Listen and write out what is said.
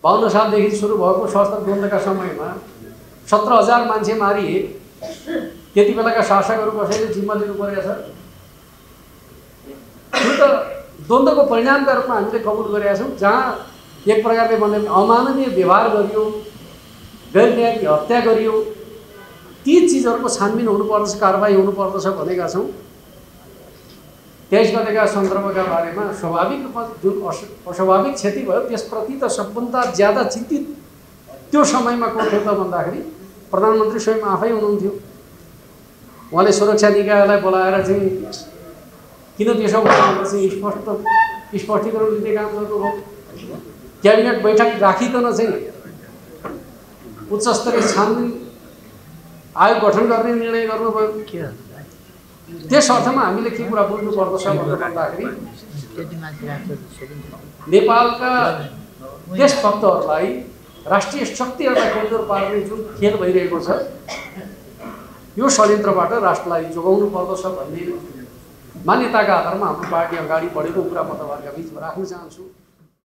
52 सालदेखि सुरु भएको सशस्त्र द्वन्द्वका समयमा 17,000 मान्छे मारिए। त्यति बेलाका शासकहरू कसैले जिम्मा लिनु परेको छ? त्यो त द्वन्द्वको परिणामका रूपमा हामीले कबुल गरेका छौँ, जहाँ एक प्रकारले भने अमानवीय व्यवहार गरियो, गैरन्यायिक हत्या गरियो। ती चिजहरूको छानबिन हुनुपर्दछ, कारबाही हुनुपर्दछ भनेका छौँ। 23 गतेका सन्दर्भका बारेमा स्वाभाविक रूपमा जुन अस्वाभाविक क्षति भयो त्यसप्रति त सबभन्दा ज्यादा चिन्तित त्यो समयमा को थियो त भन्दाखेरि प्रधानमन्त्री स्वयं आफै हुनुहुन्थ्यो। उहाँले सुरक्षा निकायलाई बोलाएर चाहिँ किन त्यसो भनेर चाहिँ स्पष्टीकरण दिने काम गर्नुभयो। क्याबिनेट बैठक राखिकन चाहिँ उच्च स्तरीय छानबिन आयोग गठन गर्ने निर्णय गर्नुभयो। त्यस अर्थमा हामीले के कुरा बुझ्नु पर्दछ भन्दाखेरि नेपालका देशभक्तहरूलाई, राष्ट्रिय शक्तिहरूलाई कमजोर पार्ने जुन खेल भइरहेको छ यो षड्यन्त्रबाट राष्ट्रलाई जोगाउनु पर्दछ भन्ने मान्यताका आधारमा हाम्रो पार्टी अगाडि बढेको कुरा म तपाईँहरूका बिचमा राख्न चाहन्छु।